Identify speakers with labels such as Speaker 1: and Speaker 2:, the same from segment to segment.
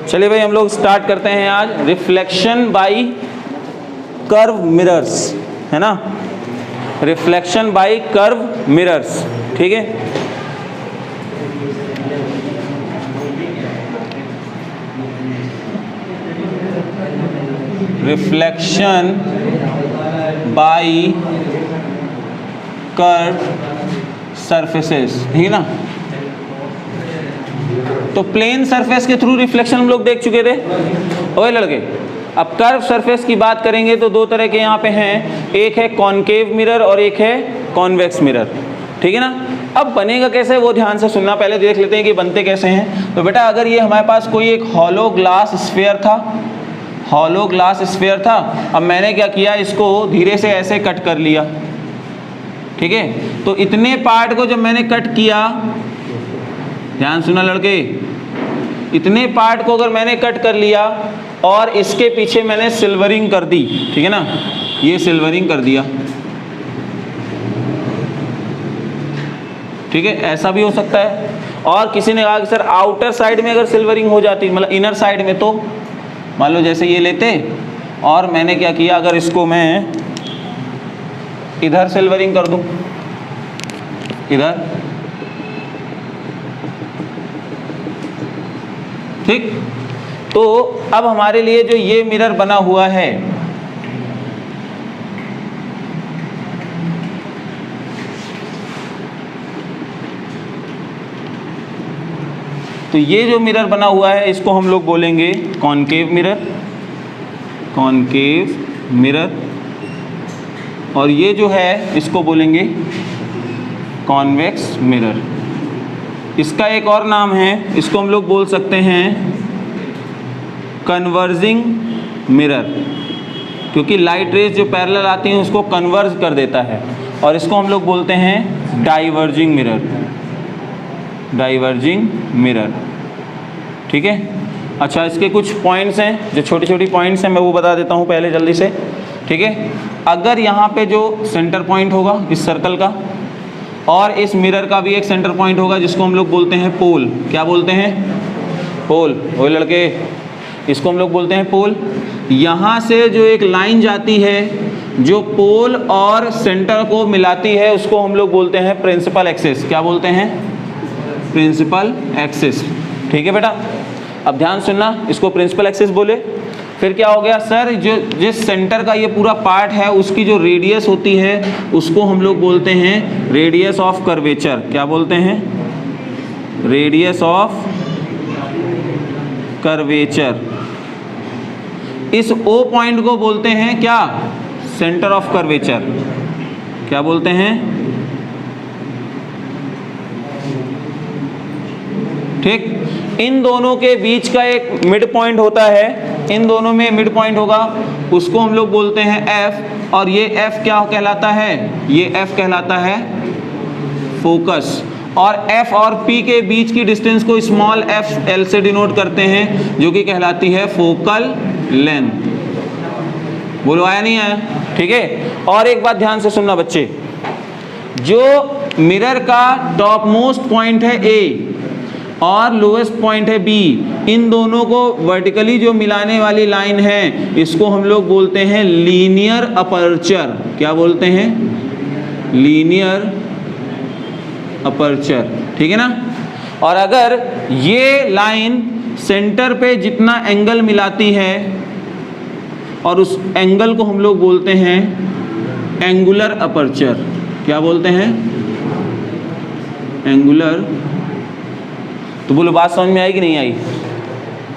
Speaker 1: चलिए भाई हम लोग स्टार्ट करते हैं आज रिफ्लेक्शन बाय कर्व मिरर्स, है ना। रिफ्लेक्शन बाय कर्व मिरर्स, ठीक है। रिफ्लेक्शन बाय कर्व सरफेसेस, ठीक है ना। तो प्लेन सरफेस के थ्रू रिफ्लेक्शन हम लोग देख चुके थे। ओए लड़के, अब कर्व सरफेस की बात करेंगे तो दो तरह के यहाँ पे हैं, एक है कॉनकेव मिरर और एक है कॉन्वेक्स मिरर, ठीक है ना। अब बनेगा कैसे वो ध्यान से सुनना, पहले देख लेते हैं कि बनते कैसे हैं। तो बेटा अगर ये हमारे पास कोई एक हॉलो ग्लास स्फीयर था, हॉलो ग्लास स्फीयर था, अब मैंने क्या किया, इसको धीरे से ऐसे कट कर लिया, ठीक है। तो इतने पार्ट को जब मैंने कट किया, ध्यान सुना लड़के, इतने पार्ट को अगर मैंने कट कर लिया और इसके पीछे मैंने सिल्वरिंग कर दी, ठीक है ना, ये सिल्वरिंग कर दिया, ठीक है, ऐसा भी हो सकता है। और किसी ने कहा कि सर आउटर साइड में अगर सिल्वरिंग हो जाती, मतलब इनर साइड में, तो मान लो जैसे ये लेते और मैंने क्या किया, अगर इसको मैं इधर सिल्वरिंग कर दूं, इधर, ठीक। तो अब हमारे लिए जो ये मिरर बना हुआ है, तो ये जो मिरर बना हुआ है इसको हम लोग बोलेंगे कॉनकेव मिरर, कॉनकेव मिरर। और ये जो है इसको बोलेंगे कॉन्वेक्स मिरर। इसका एक और नाम है, इसको हम लोग बोल सकते हैं कन्वर्जिंग मिरर, क्योंकि लाइट रेज जो पैरेलल आती हैं उसको कन्वर्ज कर देता है। और इसको हम लोग बोलते हैं डाइवर्जिंग मिरर, डाइवर्जिंग मिरर, ठीक है। अच्छा, इसके कुछ पॉइंट्स हैं, जो छोटी छोटी पॉइंट्स हैं मैं वो बता देता हूँ पहले जल्दी से, ठीक है। अगर यहाँ पे जो सेंटर पॉइंट होगा इस सर्कल का, और इस मिरर का भी एक सेंटर पॉइंट होगा जिसको हम लोग बोलते हैं पोल, क्या बोलते हैं, पोल। वो लड़के, इसको हम लोग बोलते हैं पोल। यहाँ से जो एक लाइन जाती है जो पोल और सेंटर को मिलाती है उसको हम लोग बोलते हैं प्रिंसिपल एक्सिस, क्या बोलते हैं, प्रिंसिपल एक्सिस, ठीक है बेटा। अब ध्यान सुनना, इसको प्रिंसिपल एक्सिस बोले। फिर क्या हो गया सर, जो जिस सेंटर का ये पूरा पार्ट है उसकी जो रेडियस होती है उसको हम लोग बोलते हैं रेडियस ऑफ कर्वेचर, क्या बोलते हैं, रेडियस ऑफ कर्वेचर। इस ओ पॉइंट को बोलते हैं क्या, सेंटर ऑफ कर्वेचर, क्या बोलते हैं, ठीक। इन दोनों के बीच का एक मिड पॉइंट होता है, इन दोनों में मिड पॉइंट होगा, उसको हम लोग बोलते हैं एफ। और ये एफ क्या कहलाता है, ये एफ कहलाता है फोकस। और एफ और पी के बीच की डिस्टेंस को स्मॉल एफ एल से डिनोट करते हैं, जो कि कहलाती है फोकल लेंथ। बोलो आया नहीं आया, ठीक है। और एक बात ध्यान से सुनना बच्चे, जो मिरर का टॉप मोस्ट पॉइंट है ए और लोएस्ट पॉइंट है बी, इन दोनों को वर्टिकली जो मिलाने वाली लाइन है इसको हम लोग बोलते हैं लीनियर अपर्चर, क्या बोलते हैं, लीनियर अपर्चर, ठीक है ना। और अगर ये लाइन सेंटर पे जितना एंगल मिलाती है और उस एंगल को हम लोग बोलते हैं एंगुलर अपर्चर, क्या बोलते हैं, एंगुलर। तो बोलो बात समझ में आई कि नहीं आई,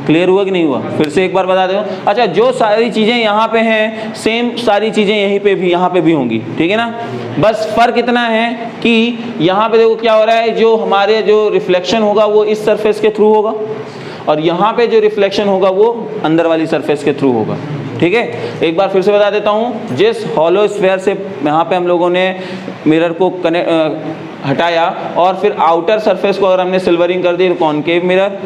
Speaker 1: क्लियर हुआ कि नहीं हुआ, फिर से एक बार बता दो। अच्छा, जो सारी चीज़ें यहाँ पे हैं सेम सारी चीज़ें यहीं पे भी, यहाँ पे भी होंगी, ठीक है ना। बस फ़र्क इतना है कि यहाँ पे देखो क्या हो रहा है, जो हमारे जो रिफ्लेक्शन होगा वो इस सरफेस के थ्रू होगा और यहाँ पे जो रिफ्लेक्शन होगा वो अंदर वाली सरफेस के थ्रू होगा, ठीक है। एक बार फिर से बता देता हूँ, जिस हॉलो स्फीयर से यहाँ पे हम लोगों ने मिरर को हटाया और फिर आउटर सरफेस को अगर हमने सिल्वरिंग कर दी तो कॉनकेव मिरर,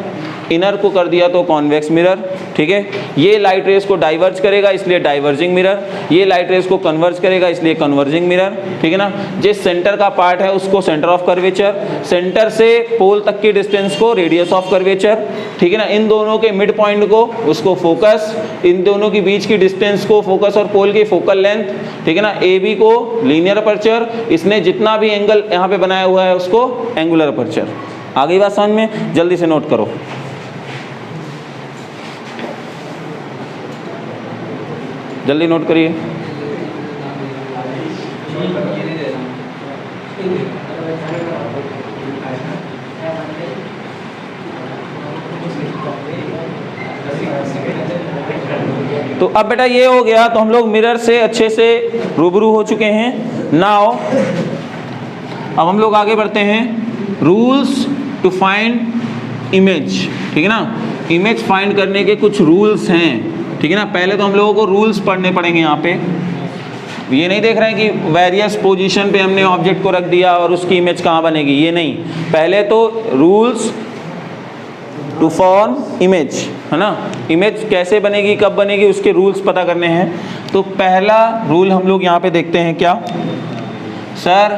Speaker 1: इनर को कर दिया तो कॉन्वेक्स मिरर, ठीक है। ये लाइट रेस को डाइवर्ज करेगा इसलिए डाइवर्जिंग मिरर, ये लाइट रेस को कन्वर्ज करेगा इसलिए कन्वर्जिंग मिरर, ठीक है ना। जिस सेंटर का पार्ट है उसको सेंटर ऑफ कर्वेचर, सेंटर से पोल तक की डिस्टेंस को रेडियस ऑफ कर्वेचर, ठीक है ना। इन दोनों के मिड पॉइंट को उसको फोकस, इन दोनों के बीच की डिस्टेंस को फोकस और पोल की फोकल लेंथ, ठीक है ना। ए बी को लीनियर अपर्चर, इसने जितना भी एंगल यहाँ पे बनाया हुआ है उसको एंगुलर अपर्चर। आ गई बात समझ में? जल्दी से नोट करो, जल्दी नोट करिए। तो अब बेटा ये हो गया, तो हम लोग मिरर से अच्छे से रूबरू हो चुके हैं। नाउ अब हम लोग आगे बढ़ते हैं। रूल्स टू फाइंड इमेज, ठीक है ना। इमेज फाइंड करने के कुछ रूल्स हैं, ठीक है ना। पहले तो हम लोगों को रूल्स पढ़ने पड़ेंगे। यहाँ पे ये नहीं देख रहे हैं कि वेरियस पोजीशन पे हमने ऑब्जेक्ट को रख दिया और उसकी इमेज कहाँ बनेगी, ये नहीं। पहले तो रूल्स टू फॉर्म इमेज, है ना। इमेज कैसे बनेगी, कब बनेगी, उसके रूल्स पता करने हैं। तो पहला रूल हम लोग यहाँ पे देखते हैं क्या, सर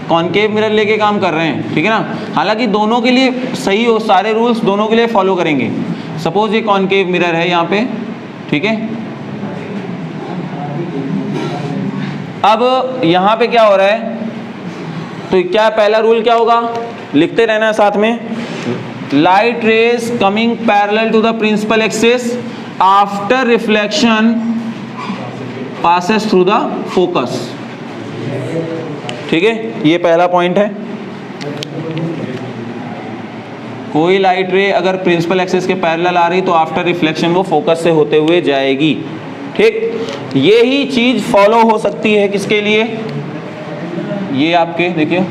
Speaker 1: कॉनकेव मिरर लेके काम कर रहे हैं, ठीक है ना। हालांकि दोनों के लिए सही हो, सारे रूल्स दोनों के लिए फॉलो करेंगे। सपोज ये कॉनकेव मिरर है यहाँ पे, ठीक है। अब यहाँ पे क्या हो रहा है, तो क्या पहला रूल क्या होगा, लिखते रहना साथ में। Light rays coming parallel to the principal axis after reflection passes through the focus, ठीक है। ये पहला पॉइंट है। कोई लाइट रे अगर प्रिंसिपल एक्सिस के पैरेलल आ रही तो आफ्टर रिफ्लेक्शन वो फोकस से होते हुए जाएगी, ठीक। ये ही चीज फॉलो हो सकती है किसके लिए, ये आपके देखिए,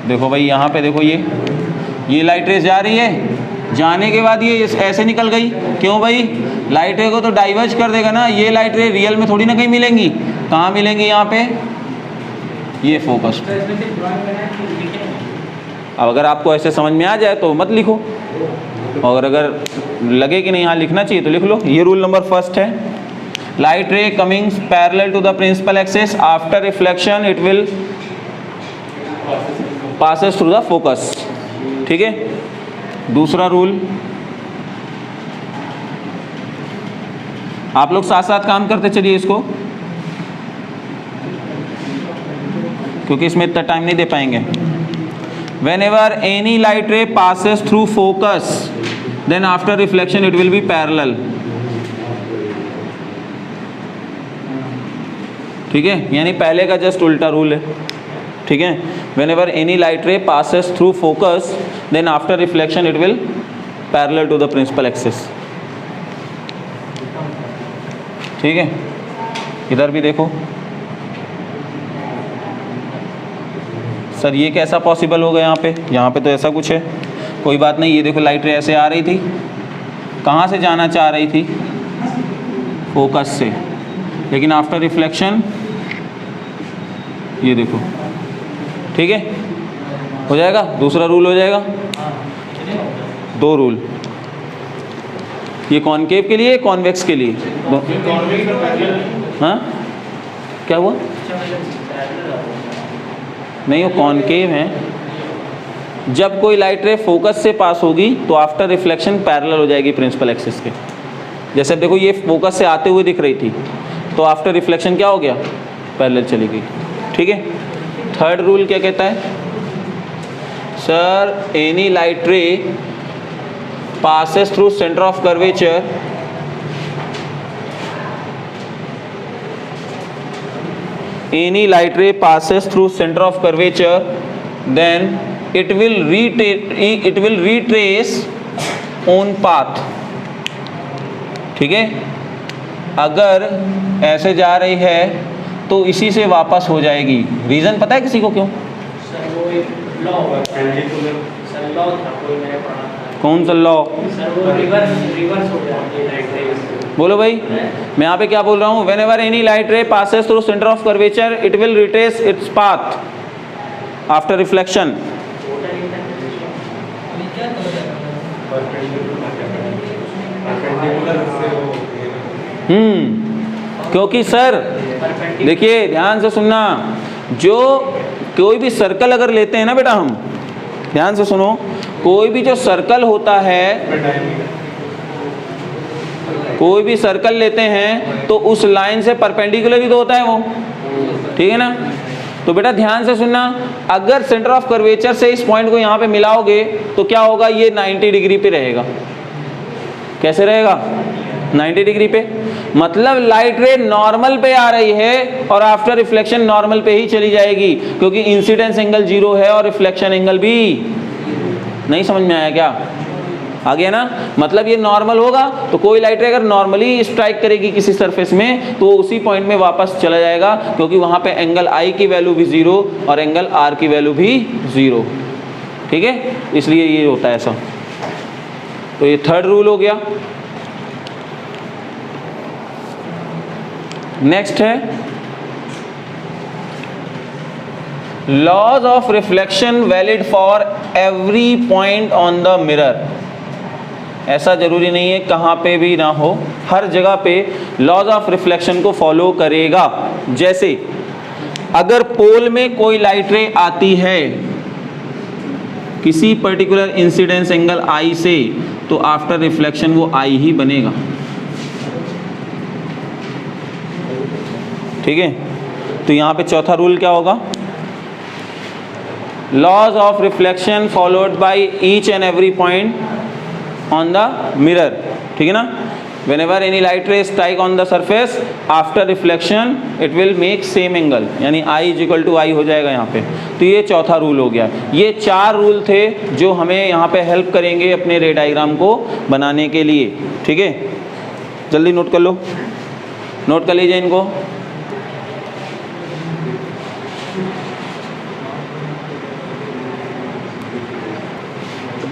Speaker 1: देखो भाई यहाँ पे देखो, ये लाइट रेस जा रही है, जाने के बाद ये ऐसे निकल गई। क्यों भाई, लाइट रे को तो डाइवर्ज कर देगा ना। ये लाइट रे रियल में थोड़ी ना कहीं मिलेंगी, कहाँ मिलेंगी, यहाँ पे, ये फोकस। अब अगर आपको ऐसे समझ में आ जाए तो मत लिखो, और अगर लगे कि नहीं यहाँ लिखना चाहिए तो लिख लो। ये रूल नंबर फर्स्ट है। Light ray coming parallel to the principal axis after reflection it will passes through the focus, ठीक है। दूसरा रूल, आप लोग साथ साथ काम करते चलिए इसको, क्योंकि इसमें इतना टाइम नहीं दे पाएंगे। Whenever any light ray passes through focus, then after reflection it will be parallel, ठीक है। यानी पहले का जस्ट उल्टा रूल है, ठीक है। Whenever any light ray passes through focus, then after reflection it will parallel to the principal axis, ठीक है। इधर भी देखो सर, ये कैसा पॉसिबल होगा यहाँ पे तो ऐसा कुछ है। कोई बात नहीं, ये देखो लाइट रे ऐसे आ रही थी, कहाँ से जाना चाह रही थी, फोकस से, लेकिन आफ्टर रिफ्लेक्शन ये देखो, ठीक है, हो जाएगा। दूसरा रूल हो जाएगा, दो रूल, ये कॉनकेव के लिए, कॉन्वेक्स के लिए। हाँ क्या हुआ, नहीं वो कॉनकेव है। जब कोई लाइट रे फोकस से पास होगी तो आफ्टर रिफ्लेक्शन पैरेलल हो जाएगी प्रिंसिपल एक्सिस के। जैसे देखो ये फोकस से आते हुए दिख रही थी, तो आफ्टर रिफ्लेक्शन क्या हो गया, पैरेलल चली गई, ठीक है। थर्ड रूल क्या कहता है, सर एनी लाइट रे passes through center of curvature any light ray passes through center of curvature then it will retrace own path, ठीक है। अगर ऐसे जा रही है तो इसी से वापस हो जाएगी। रीजन पता है किसी को क्यों,
Speaker 2: सर वो एक लॉ है, सर लॉ था कोई मैंने पढ़ा,
Speaker 1: कौन सा लॉ,
Speaker 2: सर वो रिवर्स हो जाती है लाइट रे।
Speaker 1: बोलो भाई, मैं यहाँ पे क्या बोल रहा हूँ, whenever any light ray passes through center of curvature it will retrace its path, after reflection? क्योंकि सर देखिए ध्यान से सुनना, जो कोई भी सर्कल अगर लेते हैं ना बेटा, हम ध्यान से सुनो, कोई भी जो सर्कल होता है, कोई भी सर्कल लेते हैं तो उस लाइन से परपेंडिकुलर ही तो होता है वो, ठीक है ना। तो बेटा ध्यान से सुनना, अगर सेंटर ऑफ कर्वेचर से इस पॉइंट को यहाँ पे मिलाओगे तो क्या होगा, ये 90 डिग्री पे रहेगा। कैसे रहेगा? 90 डिग्री पे। मतलब लाइट रे नॉर्मल पे आ रही है और आफ्टर रिफ्लेक्शन नॉर्मल पे ही चली जाएगी, क्योंकि इंसिडेंस एंगल 0 है और रिफ्लेक्शन एंगल भी। नहीं समझ में आया क्या? आ गया ना। मतलब ये नॉर्मल होगा तो कोई लाइट रे अगर नॉर्मली स्ट्राइक करेगी किसी सरफेस में तो उसी पॉइंट में वापस चला जाएगा, क्योंकि वहाँ पे एंगल आई की वैल्यू भी 0 और एंगल आर की वैल्यू भी 0, ठीक है। इसलिए ये होता है ऐसा। तो ये थर्ड रूल हो गया। नेक्स्ट है laws of reflection valid for every point on the mirror. ऐसा जरूरी नहीं है कहाँ पे भी ना हो, हर जगह पे लॉज ऑफ रिफ्लेक्शन को फॉलो करेगा। जैसे अगर पोल में कोई लाइट रे आती है किसी पर्टिकुलर इंसिडेंस एंगल आई से, तो आफ्टर रिफ्लेक्शन वो आई ही बनेगा, ठीक है। तो यहाँ पे चौथा रूल क्या होगा? Laws of reflection followed by each and every point on the mirror, ठीक है ना। whenever any light ray strike on the surface after reflection it will make same angle, यानी I इक्वल टू आई हो जाएगा यहाँ पे। तो ये चौथा रूल हो गया। ये 4 रूल थे जो हमें यहाँ पे हेल्प करेंगे अपने रे डायग्राम को बनाने के लिए, ठीक है। जल्दी नोट कर लो, नोट कर लीजिए इनको।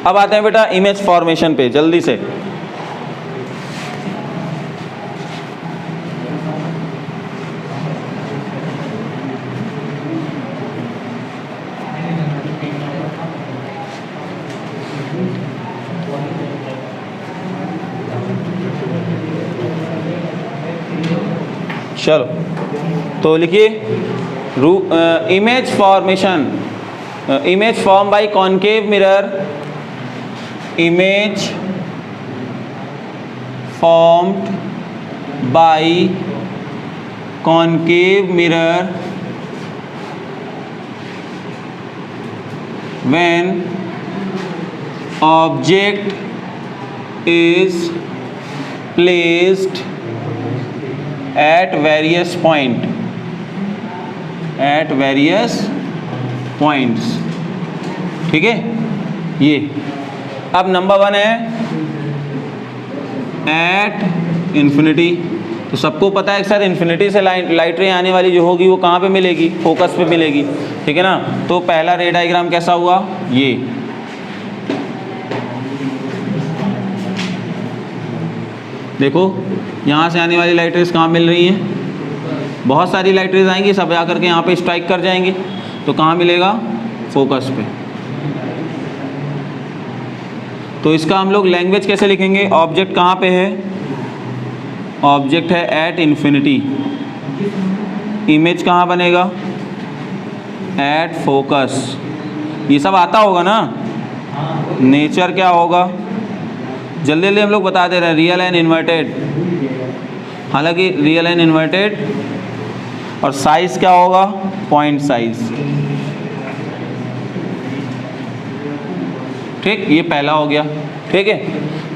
Speaker 1: अब आते हैं बेटा इमेज फॉर्मेशन पे जल्दी से। चलो तो लिखिए image formation, image form by concave mirror, image formed by concave mirror when object is placed at various points, ठीक है। ये अब नंबर 1 है एट इन्फिनिटी। तो सबको पता है सर इन्फिनिटी से लाइट रे आने वाली जो होगी वो कहाँ पे मिलेगी? फोकस पे मिलेगी, ठीक है ना। तो पहला रे डायग्राम कैसा हुआ? ये देखो, यहाँ से आने वाली लाइट रेज कहाँ मिल रही हैं? बहुत सारी लाइट रेज आएंगी, सब आकर के यहाँ पे स्ट्राइक कर जाएंगी, तो कहाँ मिलेगा? फोकस पे। तो इसका हम लोग लैंग्वेज कैसे लिखेंगे? ऑब्जेक्ट कहाँ पे है? ऑब्जेक्ट है एट इन्फिनिटी। इमेज कहाँ बनेगा? At focus. ये सब आता होगा ना। नेचर क्या होगा? जल्दी जल्दी हम लोग बता दे रहे हैं, रियल एंड इन्वर्टेड। हालांकि रियल एंड इन्वर्टेड। और साइज क्या होगा? पॉइंट साइज, ठीक। ये पहला हो गया, ठीक है।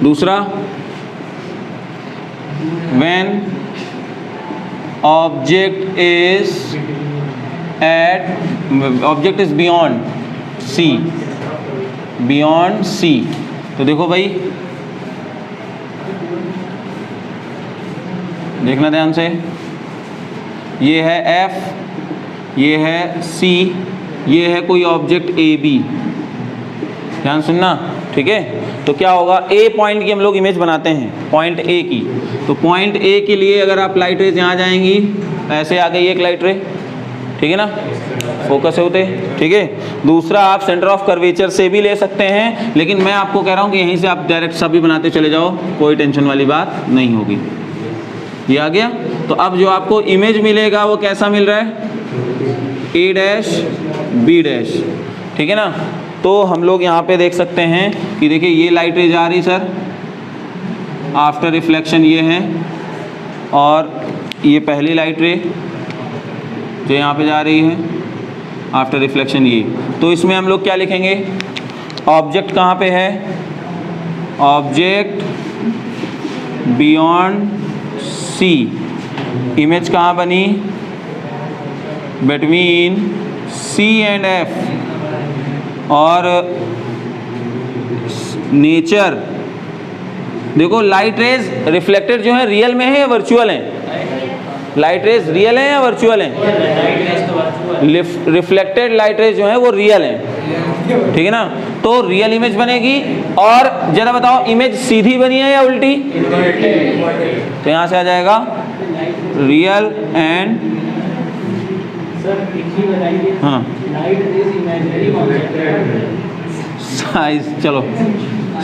Speaker 1: दूसरा, when object is beyond C, तो देखो भाई, देखना ध्यान से, ये है F, ये है C, ये है कोई ऑब्जेक्ट AB, ध्यान सुनना, ठीक है। तो क्या होगा? ए पॉइंट की हम लोग इमेज बनाते हैं, पॉइंट ए की। तो पॉइंट ए के लिए अगर आप लाइट रेज यहाँ जाएंगी, ऐसे आ गई एक लाइट रे, ठीक है ना। फोकस से होते, ठीक है। दूसरा आप सेंटर ऑफ कर्वेचर से भी ले सकते हैं, लेकिन मैं आपको कह रहा हूँ कि यहीं से आप डायरेक्ट सभी बनाते चले जाओ, कोई टेंशन वाली बात नहीं होगी। ये आ गया। तो अब जो आपको इमेज मिलेगा वो कैसा मिल रहा है, ए डैश बी डैश, ठीक है ना। तो हम लोग यहाँ पे देख सकते हैं कि देखिए ये लाइट रे जा रही सर, आफ्टर रिफ्लेक्शन ये है, और ये पहली लाइट रे जो यहाँ पे जा रही है आफ्टर रिफ्लेक्शन ये। तो इसमें हम लोग क्या लिखेंगे, ऑब्जेक्ट कहाँ पे है, ऑब्जेक्ट बियॉन्ड सी, इमेज कहाँ बनी, बिटवीन सी एंड एफ, और नेचर। देखो लाइट रेज रिफ्लेक्टेड जो है रियल में है या वर्चुअल है, लाइट रेज रियल है या वर्चुअल है, रिफ्लेक्टेड लाइट रेज जो है वो रियल है, ठीक है ना। तो रियल इमेज बनेगी। और जरा बताओ इमेज सीधी बनी है या उल्टी, तो यहाँ से आ जाएगा रियल एंड, हाँ साइज, चलो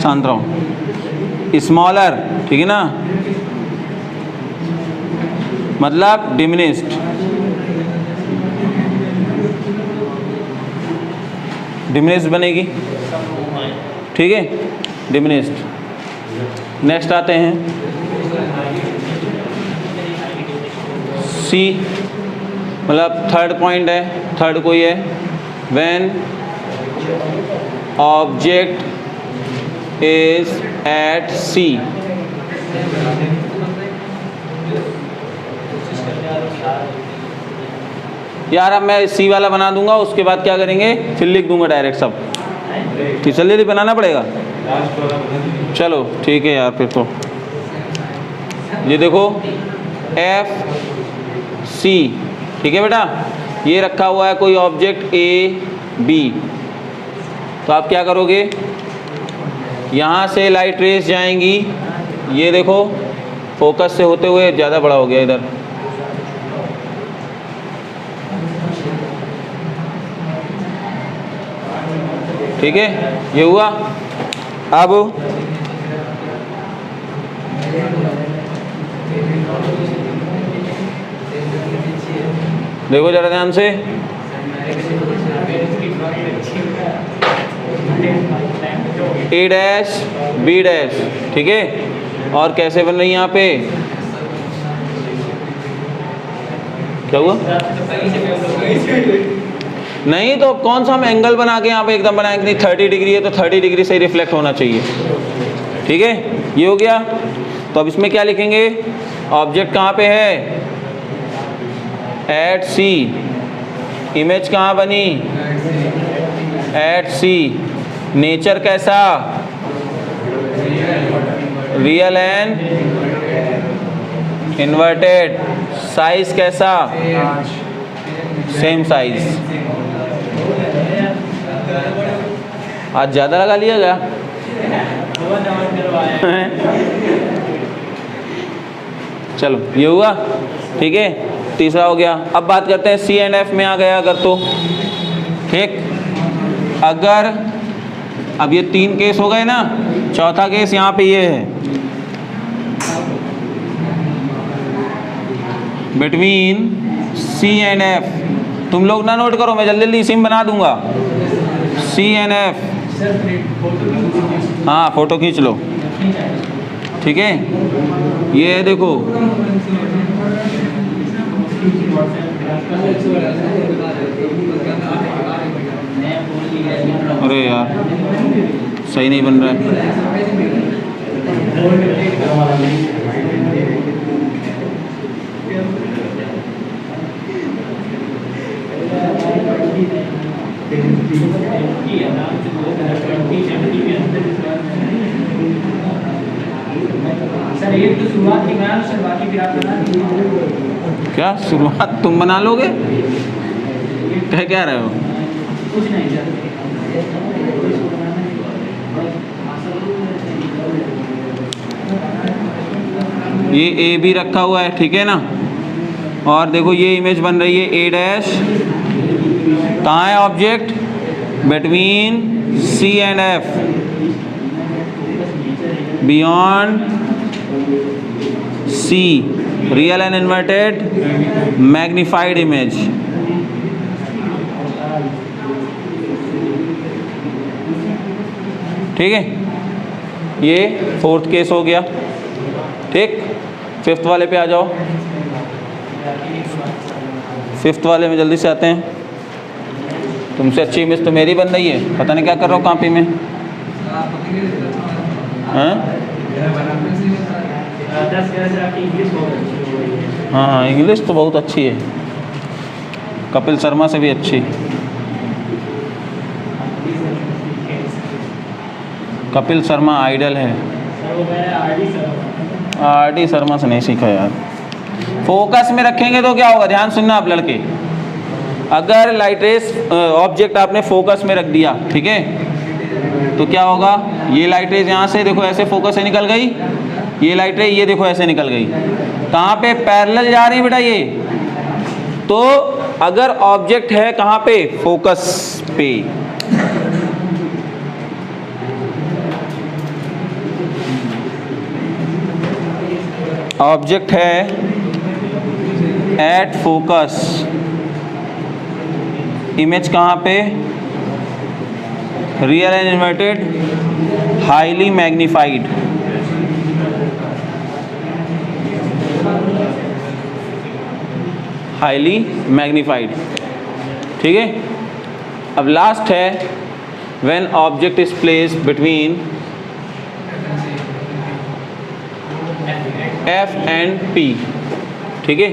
Speaker 1: शांत रहो, स्मॉलर, ठीक है ना, मतलब डिमिनिस्ड, डिमिनिस्ड बनेगी, ठीक है, डिमिनिस्ड। नेक्स्ट आते हैं सी, मतलब थर्ड पॉइंट है, थर्ड कोई है, व्हेन ऑब्जेक्ट इज एट सी, यार अब मैं सी वाला बना दूंगा, उसके बाद क्या करेंगे, फिर लिख दूंगा डायरेक्ट सब, ठीक, जल्दी बनाना पड़ेगा। चलो ठीक है यार, फिर तो ये देखो एफ सी, ठीक है बेटा, ये रखा हुआ है कोई ऑब्जेक्ट ए बी। तो आप क्या करोगे, यहाँ से लाइट रेस जाएंगी, ये देखो फोकस से होते हुए ज़्यादा बड़ा हो गया इधर, ठीक है, ये हुआ। अब देखो जरा ध्यान से, ए डैश बी डैश, ठीक है, और कैसे बन रही है यहाँ पे, क्या हुआ, नहीं तो कौन सा हम एंगल बना के यहाँ पे एकदम बनाएंगे, नहीं 30 डिग्री है तो 30 डिग्री से ही रिफ्लेक्ट होना चाहिए, ठीक है, ये हो गया। तो अब इसमें क्या लिखेंगे, ऑब्जेक्ट कहाँ पे है, एट सी, इमेज कहाँ बनी, एट सी, नेचर कैसा, रियल एंड इन्वर्टेड, साइज कैसा, सेम साइज। आज ज़्यादा लगा लिया क्या, चलो ये हुआ, ठीक है, तीसरा हो गया। अब बात करते हैं सी एंड एफ में आ गया अगर, तो ठीक, अगर अब ये 3 केस हो गए ना, चौथा केस यहाँ पे ये है, बिटवीन सी एंड एफ, तुम लोग ना नोट करो, मैं जल्दी जल्दी इसी में बना दूंगा, सी एंड एफ, हाँ फोटो खींच लो, ठीक है, ये देखो अरे यार सही नहीं बन रहा है,
Speaker 2: सर ये तो शुरुआत की बना लो सर, बाकी फिर आप बना दीजिए।
Speaker 1: क्या शुरुआत तुम बना लोगे, क्या रहे हो,
Speaker 2: कुछ नहीं सर,
Speaker 1: ये ए भी रखा हुआ है, ठीक है ना, और देखो ये इमेज बन रही है ए डैश कहाँ है object? Between C and F, beyond C, real and inverted magnified image. ठीक है, ये फोर्थ केस हो गया। ठीक, फिफ्थ वाले पे आ जाओ। फिफ्थ वाले में जल्दी से आते हैं। तुमसे अच्छी इमेज तो मेरी बन रही है, पता नहीं क्या कर रहा हूँ कॉपी में। हाँ हाँ, इंग्लिश तो बहुत अच्छी है, कपिल शर्मा से भी अच्छी। कपिल शर्मा आइडल है, RD शर्मा से नहीं सीखा यार। फोकस में रखेंगे तो क्या होगा, ध्यान सुनना आप लड़के। अगर लाइट रेस ऑब्जेक्ट आपने फोकस में रख दिया, ठीक है, तो क्या होगा, ये लाइट रेस यहाँ से देखो ऐसे फोकस से निकल गई, ये लाइट रे ये देखो ऐसे निकल गई, कहाँ पे? पैरेलल जा रही है बेटा ये। तो अगर ऑब्जेक्ट है कहाँ पे? फोकस पे। ऑब्जेक्ट है एट फोकस, इमेज कहाँ पे? Real and inverted highly magnified. Highly magnified, ठीक है। अब लास्ट है when object is placed between F and P, ठीक है।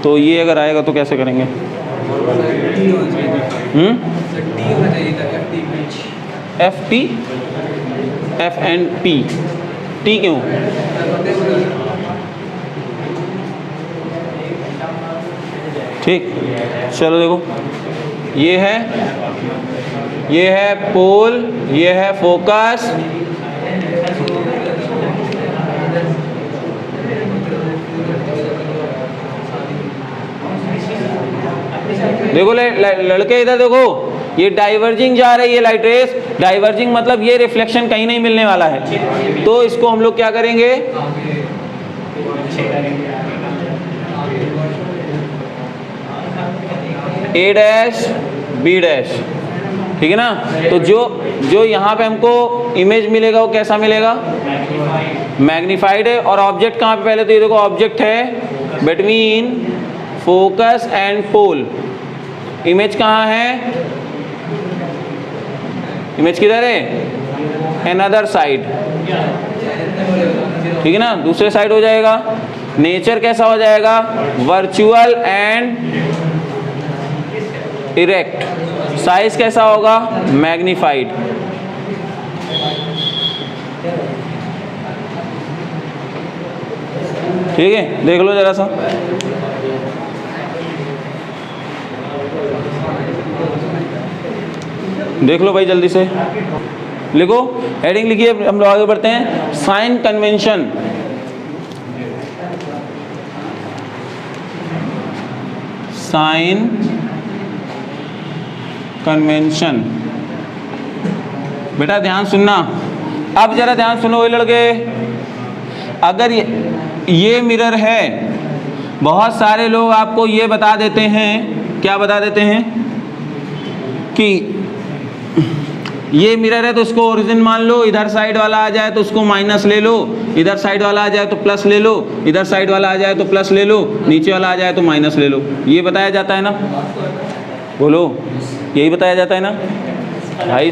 Speaker 1: तो ये अगर आएगा तो कैसे करेंगे? FT, F and P, T क्यों? ठीक, चलो देखो, ये है पोल, ये है फोकस, देखो लड़के इधर देखो, ये डाइवर्जिंग जा रही है लाइट रेस। डाइवर्जिंग मतलब ये रिफ्लेक्शन कहीं नहीं मिलने वाला है, तो इसको हम लोग क्या करेंगे? A डैश B डैश, ठीक है ना। तो जो यहाँ पे हमको इमेज मिलेगा वो कैसा मिलेगा? मैग्नीफाइड है। और ऑब्जेक्ट कहाँ पे? पहले तो ये देखो, ऑब्जेक्ट है between focus and pole. Image कहाँ है? इमेज किधर है? अनदर साइड, ठीक है ना, दूसरे साइड हो जाएगा। नेचर कैसा हो जाएगा? Virtual and erect. साइज कैसा होगा? मैग्नीफाइड। ठीक है, देख लो जरा सा। देख लो भाई जल्दी से, लिखो, हेडिंग लिखिए, हम लोग आगे बढ़ते हैं। Sign convention. साइन कन्वेंशन, बेटा ध्यान सुनना। अब जरा ध्यान सुनो ये लड़के, अगर ये मिरर है, बहुत सारे लोग आपको ये बता देते हैं, क्या बता देते हैं कि ये मिरर है तो इसको ओरिजिन मान लो, इधर साइड वाला आ जाए तो उसको माइनस ले लो, इधर साइड वाला आ जाए तो प्लस ले लो, इधर साइड वाला आ जाए तो प्लस ले लो, नीचे वाला आ जाए तो माइनस ले लो। ये बताया जाता है ना, बोलो, यही बताया जाता है ना भाई?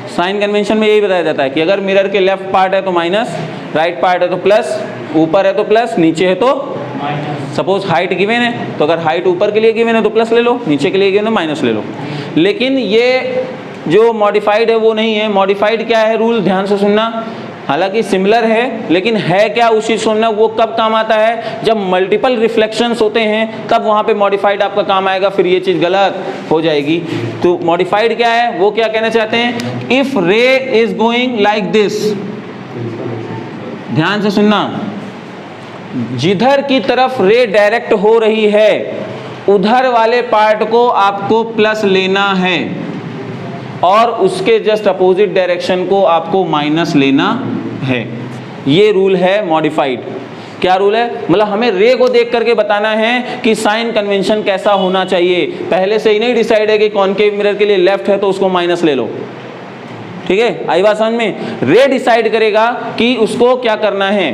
Speaker 1: साइन कन्वेंशन में यही बताया जाता है कि अगर मिरर के लेफ्ट पार्ट है तो माइनस, राइट पार्ट है तो प्लस, ऊपर है तो प्लस, नीचे है तो सपोज हाइट गिवन है तो अगर हाइट ऊपर के लिए गिवन है तो प्लस ले लो, नीचे के लिए गिवन है माइनस ले लो। लेकिन ये जो मॉडिफाइड है वो नहीं है। मॉडिफाइड क्या है? रूल ध्यान से सुनना, हालांकि सिमिलर है लेकिन है क्या उसी सुनना। वो कब काम आता है? जब मल्टीपल रिफ्लेक्शंस होते हैं तब वहाँ पे मॉडिफाइड आपका काम आएगा, फिर ये चीज़ गलत हो जाएगी। तो मॉडिफाइड क्या है? वो क्या कहना चाहते हैं? इफ रे इज गोइंग लाइक दिस, ध्यान से सुनना, जिधर की तरफ रे डायरेक्ट हो रही है उधर वाले पार्ट को आपको प्लस लेना है और उसके जस्ट अपोजिट डायरेक्शन को आपको माइनस लेना है। ये रूल है मॉडिफाइड। क्या रूल है? मतलब हमें रे को देख करके बताना है कि साइन कन्वेंशन कैसा होना चाहिए। पहले से ही नहीं डिसाइड है कि कॉनकेव मिरर के लिए लेफ्ट है तो उसको माइनस ले लो। ठीक है, आई बात समझ में? रे डिसाइड करेगा कि उसको क्या करना है।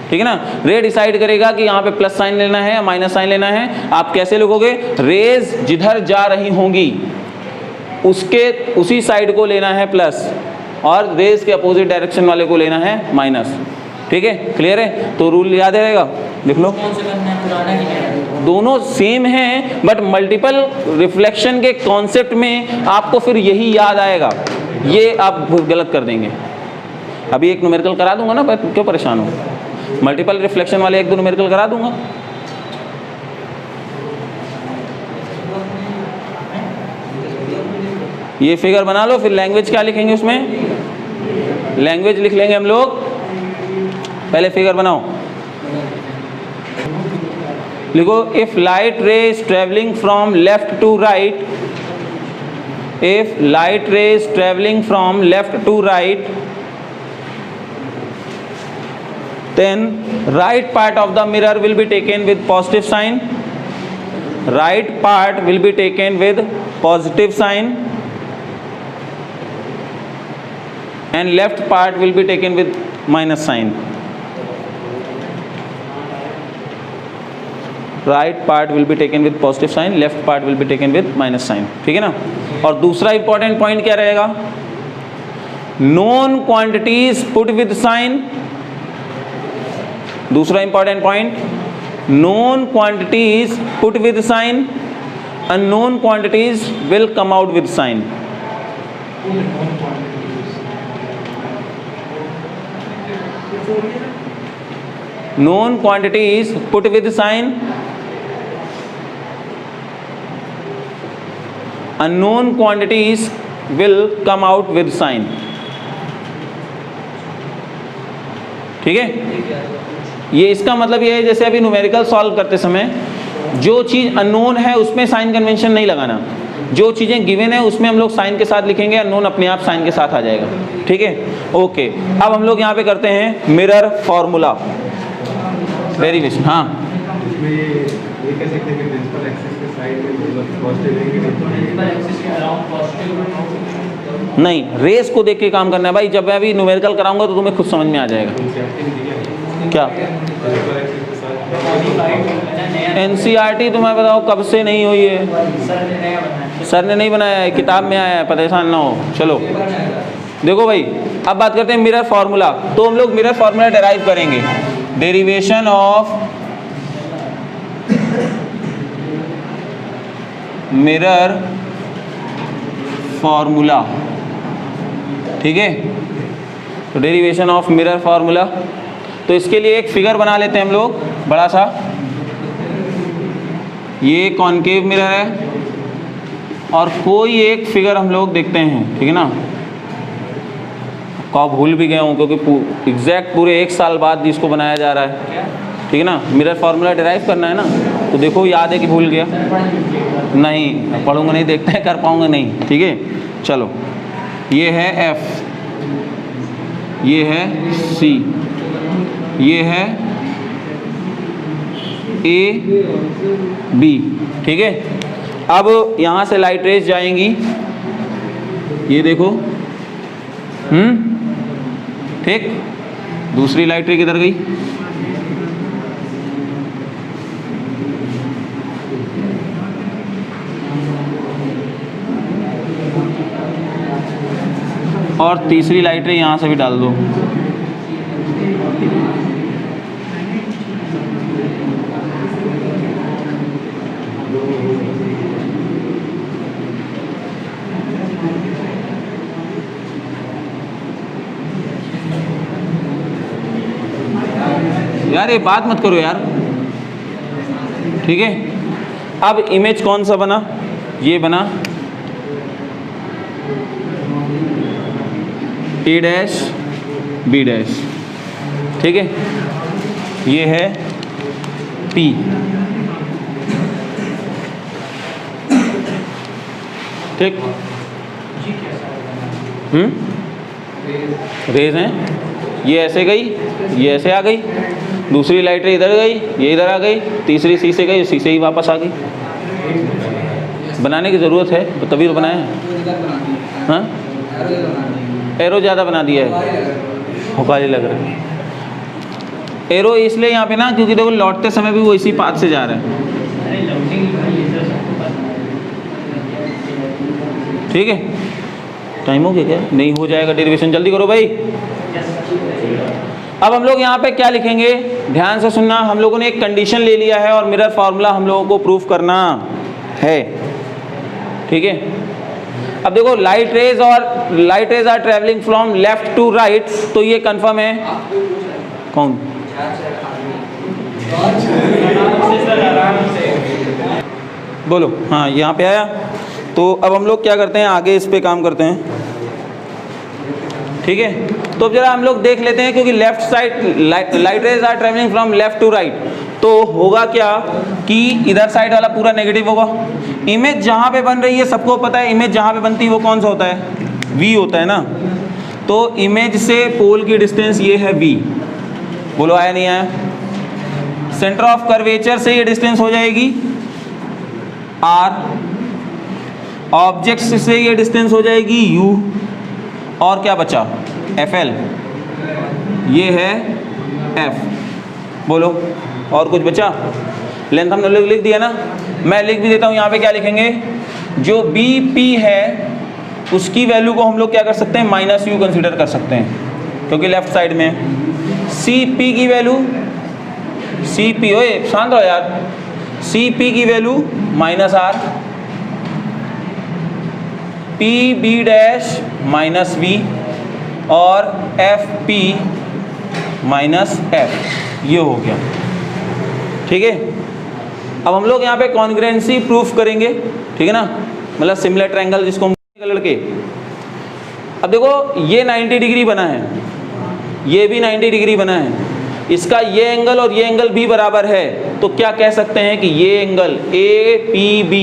Speaker 1: ठीक है ना, रे डिसाइड करेगा कि यहाँ पे प्लस साइन लेना है या माइनस साइन लेना है। आप कैसे लिखोगे? रेज जिधर जा रही होंगी उसके उसी साइड को लेना है प्लस और रेज के अपोजिट डायरेक्शन वाले को लेना है माइनस। ठीक है, क्लियर है? तो रूल याद रहेगा, लिख लो।
Speaker 2: कौन से करना है, पुराना की नया?
Speaker 1: दोनों सेम हैं बट मल्टीपल रिफ्लेक्शन के कॉन्सेप्ट में आपको फिर यही याद आएगा, ये आप गलत कर देंगे। अभी एक न्यूमेरिकल करा दूंगा ना, क्यों परेशान हो? मल्टीपल रिफ्लेक्शन वाले एक दो न्यूमेरिकल करा दूंगा। ये फिगर बना लो, फिर लैंग्वेज क्या लिखेंगे उसमें? लैंग्वेज लिख लेंगे हम लोग। पहले फिगर बनाओ, लिखो if light ray is travelling from left to right, if light ray is travelling from left to right, then right part of the mirror will be taken with positive sign, right part will be taken with positive sign and left part will be taken with minus sign. Right part will be taken with positive sign, left part will be taken with minus sign. ठीक है ना? और दूसरा important point क्या रहेगा? known quantities put with sign. दूसरा important point, known quantities put with sign, unknown quantities will come out with sign. Known quantities put with sign, unknown quantities will come out with sign. ठीक है, ये इसका मतलब ये है जैसे अभी न्यूमेरिकल सॉल्व करते समय जो चीज़ अननोन है उसमें साइन कन्वेंशन नहीं लगाना, जो चीज़ें गिवन है उसमें हम लोग साइन के साथ लिखेंगे, अननोन अपने आप साइन के साथ आ जाएगा। ठीक है, ओके। अब हम लोग यहाँ पे करते हैं मिरर फॉर्मूला डेरिवेशन। हाँ, नहीं, रेस को देख के काम करना है भाई। जब मैं अभी न्यूमेरिकल कराऊंगा तो तुम्हें खुद समझ में आ जाएगा। क्या एनसीईआरटी तुम्हें बताओ कब से नहीं हुई है? सर ने नहीं बनाया है, किताब में आया है, परेशान ना हो। चलो देखो भाई, अब बात करते हैं मिरर फार्मूला। तो हम लोग मिरर फार्मूला डेराइव करेंगे, डेरिवेशन ऑफ मिरर फार्मूला। ठीक है, तो डेरिवेशन ऑफ मिरर फार्मूला। तो इसके लिए एक फिगर बना लेते हैं हम लोग बड़ा सा। ये कॉनकेव मिरर है और कोई एक फिगर हम लोग देखते हैं। ठीक है ना, को भूल भी गया हूँ क्योंकि एग्जैक्ट पूरे 1 साल बाद इसको बनाया जा रहा है। ठीक है ना, मिरर फार्मूला डिराइव करना है ना, तो देखो याद है कि भूल गया? नहीं, पढ़ूंगा नहीं, देखते हैं कर पाऊंगा नहीं। ठीक है, चलो ये है F, ये है C, ये है A B। ठीक है, अब यहाँ से लाइट रेज जाएंगी, ये देखो। ठीक, दूसरी लाइट रे किधर गई? और तीसरी लाइट रे यहाँ से भी डाल दो। यार ये बात मत करो यार। ठीक है, अब इमेज कौन सा बना? ये बना A डैश B डैश। ठीक है, ये है पी। ठीक, रेज हैं, ये ऐसे गई, ये ऐसे आ गई, दूसरी लाइट रे इधर गई, ये इधर आ गई, तीसरी सी से गई, सी से ही वापस आ गई। बनाने की ज़रूरत है तो तभी तो बनाया है। हाँ, एरो ज़्यादा बना दिया है, हुकाली लग रहा है। एरो इसलिए यहाँ पे ना, क्योंकि देखो लौटते समय भी वो इसी पाथ से जा रहा है। ठीक है, टाइम हो गया क्या? नहीं, हो जाएगा डेरिवेशन, जल्दी करो भाई। अब हम लोग यहाँ पे क्या लिखेंगे, ध्यान से सुनना। हम लोगों ने एक कंडीशन ले लिया है और मिरर फार्मूला हम लोगों को प्रूफ करना है। ठीक है, अब देखो light rays are travelling from left to right, तो ये कंफर्म है। कौन? बोलो। हाँ, यहाँ पे आया। तो अब हम लोग क्या करते हैं, आगे इस पे काम करते हैं। ठीक है, तो अब जरा हम लोग देख लेते हैं, क्योंकि left side light rays are travelling from left to right, तो होगा क्या कि इधर साइड वाला पूरा नेगेटिव होगा। इमेज जहाँ पे बन रही है, सबको पता है इमेज जहाँ पे बनती है वो कौन सा होता है, v होता है ना। तो इमेज से पोल की डिस्टेंस ये है v। बोलो, आया नहीं आया? सेंटर ऑफ कर्वेचर से ये डिस्टेंस हो जाएगी r, ऑब्जेक्ट से ये डिस्टेंस हो जाएगी u, और क्या बचा, fl, ये है f। बोलो, और कुछ बचा? लेंथ हमने लिख दिया ना। मैं लिख भी देता हूँ, यहाँ पे क्या लिखेंगे, जो bp है उसकी वैल्यू को हम लोग क्या कर सकते हैं, -u कंसीडर कर सकते हैं, क्योंकि लेफ्ट साइड में। cp की वैल्यू, cp, ओए शांत रहो यार, cp की value -r, pb dash -v, और fp -f, ये हो गया। ठीक है, अब हम लोग यहाँ पे कॉन्ग्रुएंसी प्रूफ करेंगे। ठीक है ना, मतलब सिमिलर ट्रायंगल जिसको हम लड़के। अब देखो ये 90 डिग्री बना है, ये भी 90 डिग्री बना है, इसका ये एंगल और ये एंगल भी बराबर है, तो क्या कह सकते हैं कि ये एंगल APB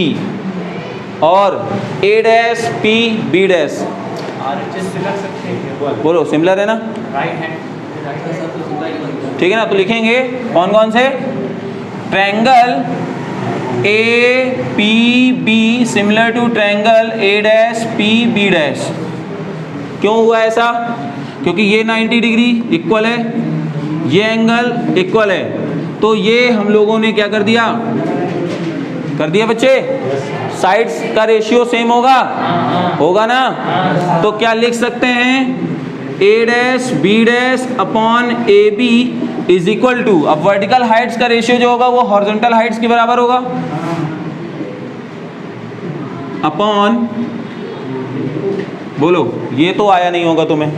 Speaker 1: और A डैश PB डैश, बोलो सिमिलर है ना, ठीक है ना। तो लिखेंगे कौन कौन से, triangle APB similar to triangle A dash PB dash. क्यों हुआ ऐसा, क्योंकि ये 90 डिग्री इक्वल है, ये एंगल इक्वल है, तो ये हम लोगों ने क्या कर दिया बच्चे, साइड्स का रेशियो सेम होगा ना। तो क्या लिख सकते हैं, A dash B dash upon AB is equal to, अब वर्टिकल हाइट्स का रेशियो जो होगा वो हॉरिजॉन्टल हाइट्स के बराबर होगा, अपॉन, बोलो ये तो आया नहीं होगा तुम्हें,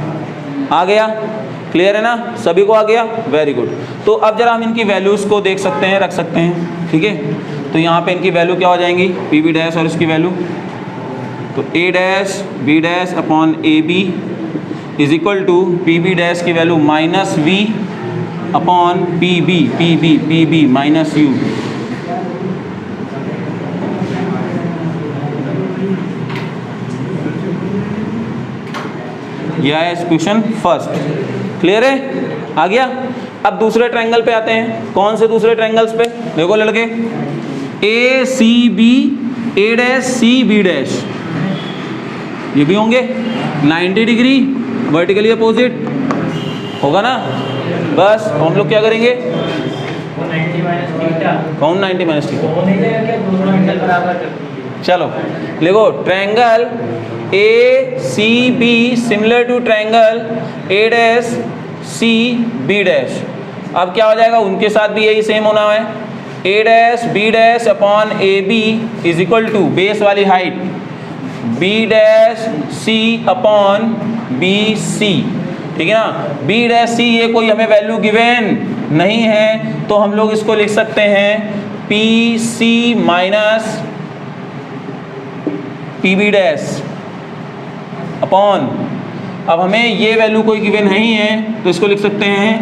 Speaker 1: आ गया, क्लियर है ना, सभी को आ गया, वेरी गुड। तो अब जरा हम इनकी वैल्यूज को देख सकते हैं, रख सकते हैं। ठीक है, तो यहाँ पे इनकी वैल्यू क्या हो जाएंगी, PB डैश और इसकी वैल्यू, तो A dash B dash upon AB is equal to PB dash की value -V upon PB -u। यह है क्वेश्चन फर्स्ट, क्लियर है, आ गया। अब दूसरे ट्रायंगल पे आते हैं। कौन से दूसरे ट्रायंगल्स पे, देखो लड़के, ACB A dash CB dash, ये भी होंगे 90 डिग्री वर्टिकली अपोजिट, होगा ना। बस हम लोग क्या करेंगे, कौन 90 माइनस थीटा, चलो देखो, triangle ACB similar to triangle A dash CB dash. अब क्या हो जाएगा, उनके साथ भी यही सेम होना है, A dash B dash upon AB is equal to base वाली height B dash C upon BC। ठीक है ना, B डैश C ये कोई हमें वैल्यू गिवन नहीं है, तो हम लोग इसको लिख सकते हैं PC minus PB dash upon, अब हमें ये वैल्यू कोई गिवन नहीं है, तो इसको लिख सकते हैं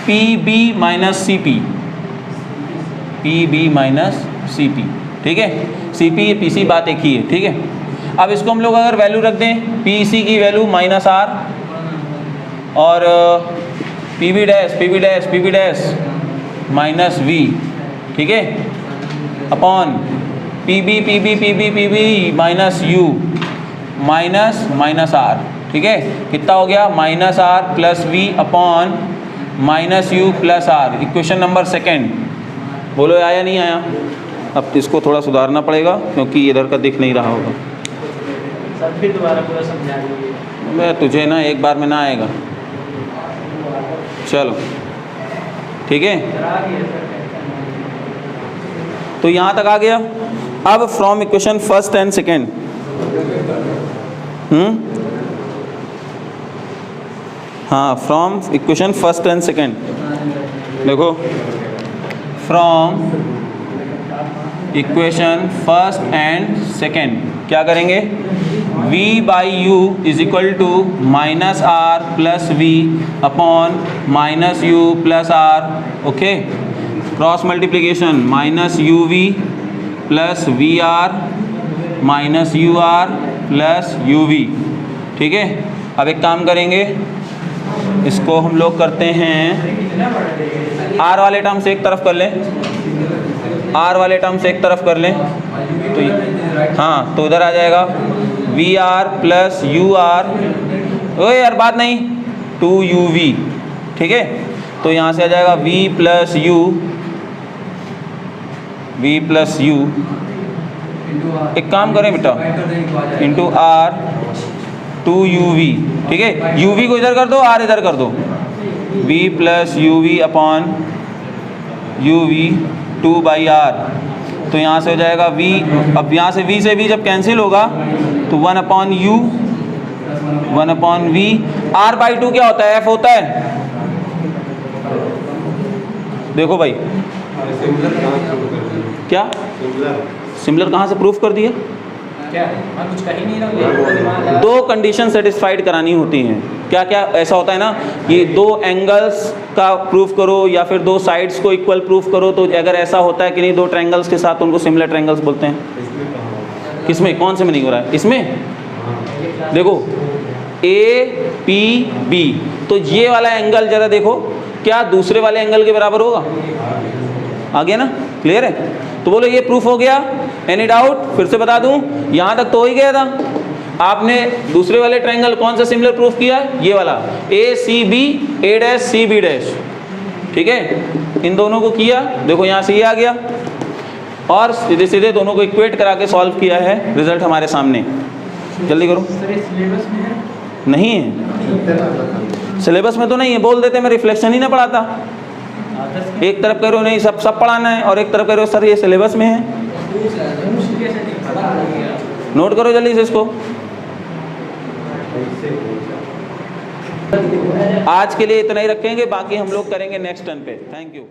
Speaker 1: PB minus CP। P B minus C P, ठीक है। सी पी पी सी बात एक ही है, ठीक है। अब इसको हम लोग अगर वैल्यू रख दें, पी सी की वैल्यू माइनस आर और P B dash minus V, ठीक है, upon P B minus U minus R, ठीक है। कितना हो गया? Minus are plus we upon minus you plus R. Equation number second. बोलो आया नहीं आया? अब इसको थोड़ा सुधारना पड़ेगा क्योंकि इधर का दिख नहीं रहा होगा।
Speaker 2: सर फिर दोबारा पूरा समझा दीजिए।
Speaker 1: मैं तुझे ना एक बार में ना आएगा। चलो ठीक है,
Speaker 2: करा दिया सर।
Speaker 1: तो यहाँ तक आ गया। अब from equation first and second, हाँ, from equation first and second देखो, from equation first and second क्या करेंगे? v by u is equal to minus are plus we upon minus you plus r, okay. Cross multiplication minus u v plus v r minus u r plus u v, ठीक है। अब एक काम करेंगे, इसको हम लोग करते हैं, आर वाले टर्म से एक तरफ कर लें, आर वाले टर्म से एक तरफ कर लें तो हाँ, तो उधर आ जाएगा V R plus U R, ओए यार बात नहीं, 2uv, ठीक है। तो यहाँ से आ जाएगा v प्लस यू, एक काम करें बेटा, इंटू आर 2uv, ठीक है। uv को इधर कर दो, r इधर कर दो, v plus uv upon uv 2/r। तो यहाँ से हो जाएगा v, अब यहाँ से v से v जब कैंसिल होगा तो 1 upon u 1 upon v, r/2 क्या होता है? f होता है। देखो भाई क्या सिमिलर कहाँ से प्रूफ कर दिया?
Speaker 2: क्या मैं कुछ कह ही नहीं रहा हूँ।
Speaker 1: दो कंडीशन सेटिस्फाइड करानी होती हैं। क्या क्या ऐसा होता है ना, ये दो एंगल्स का प्रूफ करो या फिर दो साइड्स को इक्वल प्रूफ करो, तो अगर ऐसा होता है कि नहीं दो ट्रायंगल्स के साथ, उनको सिमिलर ट्रायंगल्स बोलते हैं। किसमें? कौन से में नहीं हो रहा है? इसमें देखो ए पी बी, तो ये वाला एंगल जरा देखो, क्या दूसरे वाले एंगल के बराबर होगा? आ गया ना? क्लियर है? तो बोलो ये प्रूफ हो गया। Any doubt? फिर से बता दूं, यहाँ तक तो हो ही गया था। आपने दूसरे वाले ट्रायंगल कौन सा सिमिलर प्रूफ किया? ये वाला ए सी बी, ए डैश सी बी डैश, ठीक है। इन दोनों को किया, देखो यहाँ से ये आ गया, और सीधे सीधे दोनों को इक्वेट करा के सॉल्व किया है, रिजल्ट हमारे सामने। जल्दी करो।
Speaker 2: सर ये सिलेबस में है?
Speaker 1: नहीं है, सिलेबस में तो नहीं है, बोल देते मैं रिफ्लेक्शन ही ना पढ़ाता। एक तरफ कह रहे हो नहीं सब पढ़ाना है, और एक तरफ कह रहे हो सर ये सिलेबस में है। नोट करो जल्दी से इसको। आज के लिए इतना ही रखेंगे, बाकी हम लोग करेंगे नेक्स्ट टर्न पे। Thank you.